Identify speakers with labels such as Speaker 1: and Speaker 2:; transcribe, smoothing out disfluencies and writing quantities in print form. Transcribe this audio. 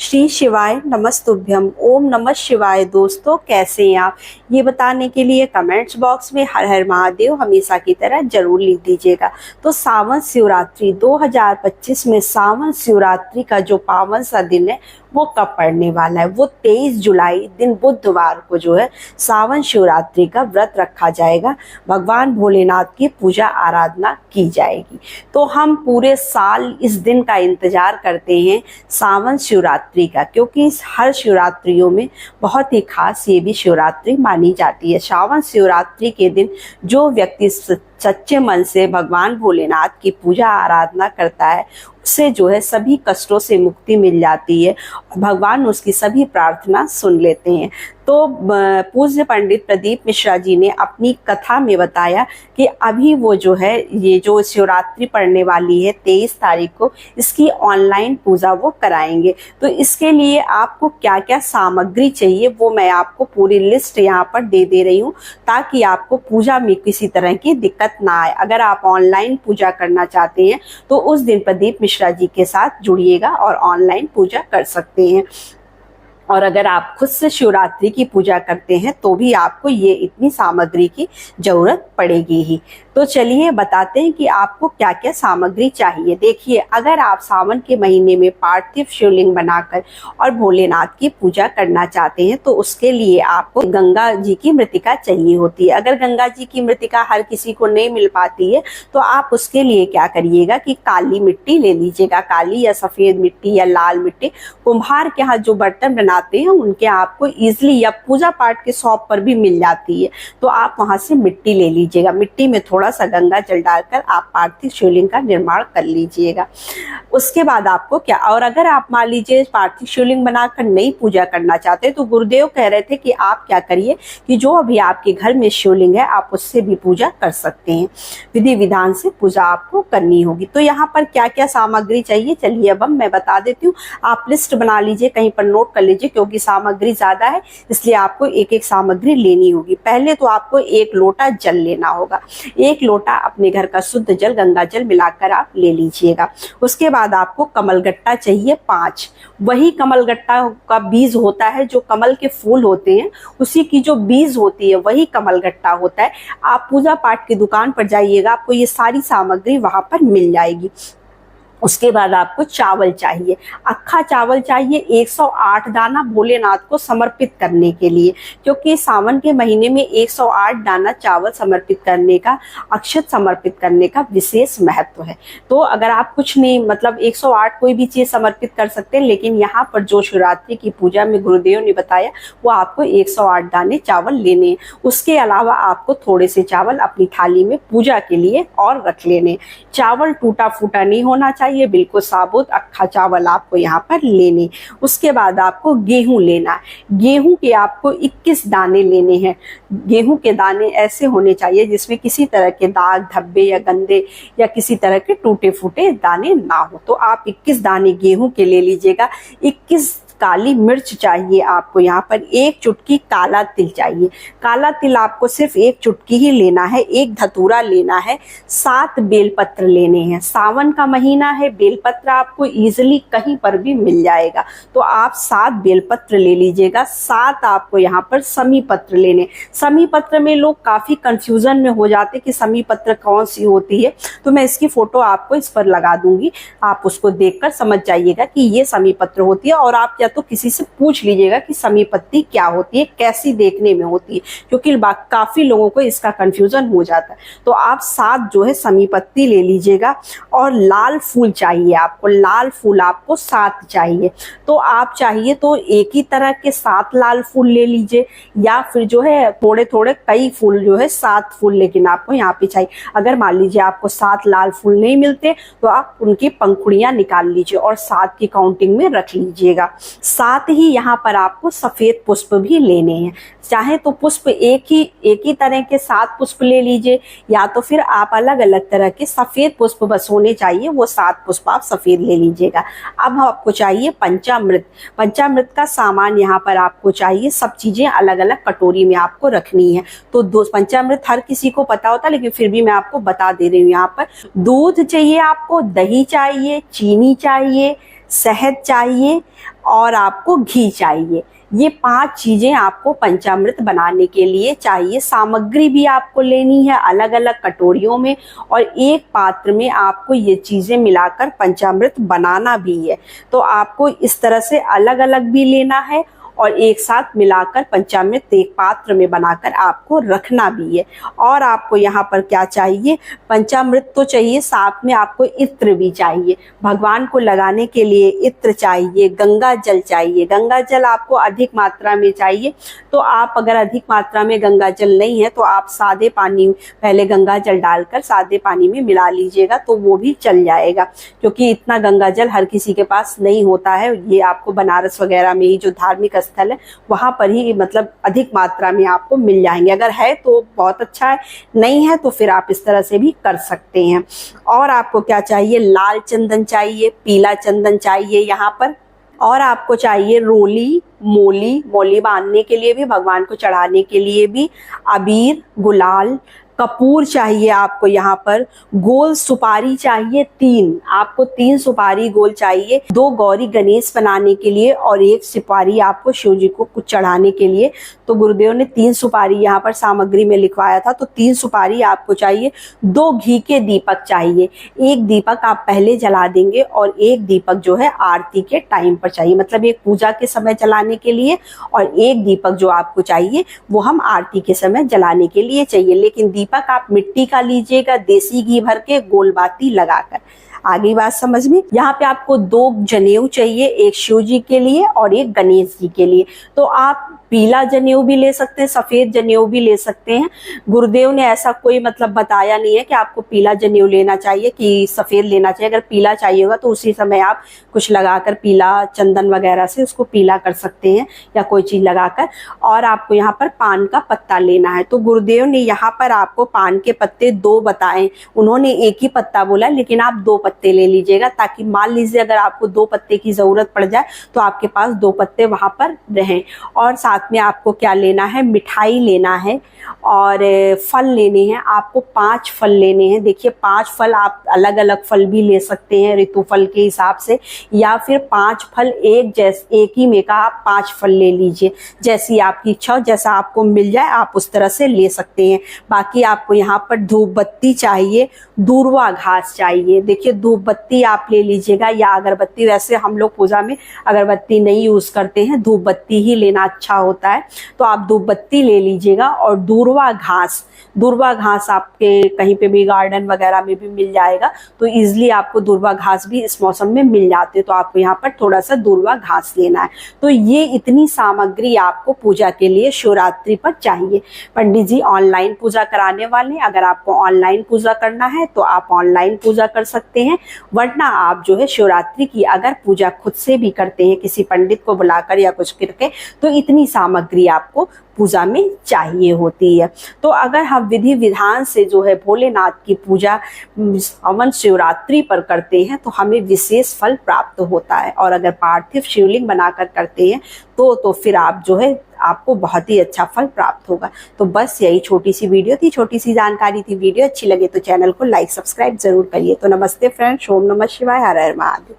Speaker 1: श्री शिवाय नमस्तुभ्यम। ओम नमः शिवाय। दोस्तों, कैसे हैं आप? ये बताने के लिए कमेंट्स बॉक्स में हर हर महादेव हमेशा की तरह जरूर लिख दीजिएगा। तो सावन शिवरात्रि 2025 में सावन शिवरात्रि का जो पावन सा दिन है वो कब पड़ने वाला है? वो 23 जुलाई दिन बुधवार को जो है सावन शिवरात्रि का व्रत रखा जाएगा। भगवान भोलेनाथ की पूजा आराधना की जाएगी। तो हम पूरे साल इस दिन का इंतजार करते हैं सावन शिवरात्रि का, क्योंकि हर शिवरात्रियों में बहुत ही खास ये भी शिवरात्रि मानी जाती है। सावन शिवरात्रि के दिन जो व्यक्ति सच्चे मन से भगवान भोलेनाथ की पूजा आराधना करता है उससे जो है सभी कष्टों से मुक्ति मिल जाती है और भगवान उसकी सभी प्रार्थना सुन लेते हैं। तो पूज्य पंडित प्रदीप मिश्रा जी ने अपनी कथा में बताया कि अभी वो जो है ये जो शिवरात्रि पड़ने वाली है 23 तारीख को, इसकी ऑनलाइन पूजा वो कराएंगे। तो इसके लिए आपको क्या क्या सामग्री चाहिए वो मैं आपको पूरी लिस्ट यहाँ पर दे रही हूँ, ताकि आपको पूजा में किसी तरह की दिक्कत ना आए। अगर आप ऑनलाइन पूजा करना चाहते हैं तो उस दिन प्रदीप मिश्रा जी के साथ जुड़िएगा और ऑनलाइन पूजा कर सकते हैं। और अगर आप खुद से शिवरात्रि की पूजा करते हैं तो भी आपको ये इतनी सामग्री की जरूरत पड़ेगी ही। तो चलिए बताते हैं कि आपको क्या क्या सामग्री चाहिए। देखिए, अगर आप सावन के महीने में पार्थिव शिवलिंग बनाकर और भोलेनाथ की पूजा करना चाहते हैं तो उसके लिए आपको गंगा जी की मृतिका चाहिए होती है। अगर गंगा जी की मृतिका हर किसी को नहीं मिल पाती है तो आप उसके लिए क्या करिएगा कि काली मिट्टी ले लीजिएगा। काली या सफेद मिट्टी या लाल मिट्टी कुम्हार के यहाँ जो बर्तन बनाते हैं उनके आपको ईजिली या पूजा पाठ के शॉप पर भी मिल जाती है, तो आप वहां से मिट्टी ले लीजिएगा। मिट्टी में थोड़ा सा गंगा जल डालकर आप पार्थिव शिवलिंग का निर्माण कर लीजिएगा। उसके बाद आपको क्या, और अगर आप मान लीजिए पार्थिव शिवलिंग बनाकर नहीं पूजा करना चाहते तो गुरुदेव कह रहे थे कि आप क्या करिए कि जो अभी आपके घर में शिवलिंग है आप उससे भी पूजा कर सकते हैं। विधि विधान से पूजा आपको करनी होगी। तो यहाँ पर क्या क्या सामग्री चाहिए चलिए अब मैं बता देती हूँ। आप लिस्ट बना लीजिए, कहीं पर नोट कर लीजिए, क्योंकि सामग्री ज्यादा है इसलिए आपको एक एक सामग्री लेनी होगी। पहले तो आपको 1 लोटा जल लेना होगा। 1 लोटा अपने घर का शुद्ध जल गंगा जल मिलाकर आप ले लीजिएगा। उसके बाद आपको कमलगट्टा चाहिए 5। वही कमलगट्टा का बीज होता है, जो कमल के फूल होते हैं उसी की जो बीज होती है वही कमलगट्टा होता है। आप पूजा पाठ की दुकान पर जाइएगा, आपको ये सारी सामग्री वहां पर मिल जाएगी। उसके बाद आपको चावल चाहिए, अक्खा चावल चाहिए 108 दाना भोलेनाथ को समर्पित करने के लिए, क्योंकि सावन के महीने में 108 दाना चावल समर्पित करने का, अक्षत समर्पित करने का विशेष महत्व है। तो अगर आप कुछ नहीं, मतलब 108 कोई भी चीज समर्पित कर सकते हैं, लेकिन यहाँ पर जो शिवरात्रि की पूजा में गुरुदेव ने बताया वो आपको 108 दाने चावल लेने हैं। उसके अलावा आपको थोड़े से चावल अपनी थाली में पूजा के लिए और रख लेने। चावल टूटा फूटा नहीं होना चाहिए, बिल्कुल साबुत अक्खा चावल आपको यहाँ पर लेने। उसके बाद आपको गेहूं लेना है। गेहूं के आपको 21 दाने लेने हैं। गेहूं के दाने ऐसे होने चाहिए जिसमें किसी तरह के दाग धब्बे या गंदे या किसी तरह के टूटे फूटे दाने ना हो। तो आप 21 दाने गेहूं के ले लीजिएगा। 21 काली मिर्च चाहिए आपको। यहाँ पर 1 चुटकी काला तिल चाहिए। काला तिल आपको सिर्फ 1 चुटकी ही लेना है। 1 धतूरा लेना है। 7 बेलपत्र लेने हैं। सावन का महीना है, बेलपत्र आपको इजीली कहीं पर भी मिल जाएगा, तो आप 7 बेलपत्र ले लीजिएगा। 7 आपको यहाँ पर समी पत्र लेने। समी पत्र में लोग काफी कंफ्यूजन में हो जाते कि समी पत्र कौन सी होती है, तो मैं इसकी फोटो आपको इस पर लगा दूंगी, आप उसको देखकर समझ जाइएगा कि ये समी पत्र होती है। और आप तो किसी से पूछ लीजिएगा कि समी पत्ती क्या होती है, कैसी देखने में होती है, क्योंकि काफी लोगों को इसका कंफ्यूजन हो जाता है। तो आप 7 जो है समी पत्ती ले लीजिएगा। और लाल फूल चाहिए आपको। लाल फूल आपको 7 चाहिए। तो आप चाहिए तो एक ही तरह के 7 लाल फूल ले लीजिए, या फिर जो है थोड़े थोड़े कई फूल जो है 7 फूल लेकिन आपको यहाँ पे चाहिए। अगर मान लीजिए आपको 7 लाल फूल नहीं मिलते तो आप उनकी पंखुड़ियां निकाल लीजिए और 7 की काउंटिंग में रख लीजिएगा। साथ ही यहाँ पर आपको सफेद पुष्प भी लेने हैं। चाहे तो पुष्प एक ही तरह के 7 पुष्प ले लीजिए, या तो फिर आप अलग अलग तरह के सफेद पुष्प बस होने चाहिए, वो 7 पुष्प आप सफेद ले लीजिएगा। अब आपको चाहिए पंचामृत। पंचामृत का सामान यहाँ पर आपको चाहिए। सब चीजें अलग अलग कटोरी में आपको रखनी है। तो पंचामृत हर किसी को पता होता है, लेकिन फिर भी मैं आपको बता दे रही हूँ। यहाँ पर दूध चाहिए आपको, दही चाहिए, चीनी चाहिए, शहद चाहिए और आपको घी चाहिए। ये 5 चीजें आपको पंचामृत बनाने के लिए चाहिए। सामग्री भी आपको लेनी है अलग अलग कटोरियों में, और एक पात्र में आपको ये चीजें मिलाकर पंचामृत बनाना भी है। तो आपको इस तरह से अलग अलग भी लेना है और एक साथ मिलाकर पंचामृत एक पात्र में बनाकर आपको रखना भी है। और आपको यहाँ पर क्या चाहिए, पंचामृत तो चाहिए, साथ में आपको इत्र भी चाहिए। भगवान को लगाने के लिए इत्र चाहिए, गंगा जल चाहिए। गंगा जल आपको अधिक मात्रा में चाहिए, तो आप अगर अधिक मात्रा में गंगा जल नहीं है तो आप सादे पानी, पहले गंगा जल डालकर सादे पानी में मिला लीजिएगा तो वो भी चल जाएगा, क्योंकि इतना गंगा जल हर किसी के पास नहीं होता है। ये आपको बनारस वगैरह में ही जो धार्मिक स्थल है वहां पर ही मतलब अधिक मात्रा में आपको मिल जाएंगे। अगर है तो बहुत अच्छा है, नहीं है तो फिर आप इस तरह से भी कर सकते हैं। और आपको क्या चाहिए, लाल चंदन चाहिए, पीला चंदन चाहिए यहाँ पर। और आपको चाहिए रोली, मोली, मोली बांधने के लिए भी, भगवान को चढ़ाने के लिए भी, अबीर, गुलाल, कपूर चाहिए आपको यहाँ पर, गोल सुपारी चाहिए 3, आपको 3 सुपारी गोल चाहिए, 2 गौरी गणेश बनाने के लिए और 1 सुपारी आपको शिव जी को कुछ चढ़ाने के लिए। तो गुरुदेव ने 3 सुपारी यहाँ पर सामग्री में लिखवाया था, तो 3 सुपारी आपको चाहिए। 2 घी के दीपक चाहिए, 1 दीपक आप पहले जला देंगे और 1 दीपक जो है आरती के टाइम पर चाहिए, मतलब एक पूजा के समय जलाने के लिए, और 1 दीपक जो आपको चाहिए वो हम आरती के समय जलाने के लिए चाहिए। लेकिन दीपक आप मिट्टी का लीजिएगा, देसी घी भर के गोल बाती लगाकर। आगे बात समझ में। यहाँ पे आपको 2 जनेऊ चाहिए, एक शिव जी के लिए और एक गणेश जी के लिए। तो आप पीला जनेऊ भी ले सकते हैं, सफेद जनेऊ भी ले सकते हैं। गुरुदेव ने ऐसा कोई मतलब बताया नहीं है कि आपको पीला जनेऊ लेना चाहिए कि सफेद लेना चाहिए। अगर पीला चाहिए होगा तो उसी समय आप कुछ लगाकर पीला चंदन वगैरह से उसको पीला कर सकते हैं या कोई चीज लगाकर। और आपको यहाँ पर पान का पत्ता लेना है। तो गुरुदेव ने यहाँ पर आपको पान के पत्ते 2 बताए, उन्होंने 1 ही पत्ता बोला, लेकिन आप 2 पत्ते ले लीजिएगा, ताकि मान लीजिए अगर आपको 2 पत्ते की जरूरत पड़ जाए तो आपके पास 2 पत्ते वहां पर रहें। और साथ में आपको क्या लेना है, मिठाई लेना है और फल लेने हैं। आपको 5 फल लेने हैं। देखिए 5 फल, आप अलग अलग फल भी ले सकते हैं ऋतु फल के हिसाब से, या फिर 5 फल एक ही में का आप 5 फल ले लीजिए, जैसी आपकी इच्छा हो, जैसा आपको मिल जाए आप उस तरह से ले सकते हैं। बाकी आपको यहाँ पर धूप बत्ती चाहिए, दूर्वा घास चाहिए। देखिए धूप बत्ती आप ले लीजिएगा या अगरबत्ती, वैसे हम लोग पूजा में अगरबत्ती नहीं यूज करते हैं, धूप बत्ती ही लेना अच्छा होता है, तो आप धूप बत्ती ले लीजिएगा। और दूर्वा घास आपके कहीं पे भी गार्डन वगैरह में भी मिल जाएगा, तो इजिली आपको दूर्वा घास भी इस मौसम में मिल जाते हैं, तो आपको यहाँ पर थोड़ा सा दूर्वा घास लेना है। तो ये इतनी सामग्री आपको पूजा के लिए शिवरात्रि पर चाहिए। पंडित जी ऑनलाइन पूजा कराने वाले हैं, अगर आपको ऑनलाइन पूजा करना है तो आप ऑनलाइन पूजा कर सकते हैं, वरना आप जो है शिवरात्रि की अगर पूजा खुद से भी करते हैं किसी पंडित को बुलाकर या कुछ करके, तो इतनी सामग्री आपको पूजा में चाहिए होती है। तो अगर हम विधि विधान से जो है भोलेनाथ की पूजा हवन शिवरात्रि पर करते हैं तो हमें विशेष फल प्राप्त होता है, और अगर पार्थिव शिवलिंग बनाकर करते हैं तो फिर आप जो है आपको बहुत ही अच्छा फल प्राप्त होगा। तो बस यही छोटी सी वीडियो थी, छोटी सी जानकारी थी। वीडियो अच्छी लगे तो चैनल को लाइक सब्सक्राइब जरूर करिए। तो नमस्ते फ्रेंड्स, ओम नमः शिवाय, हर हर महादेव।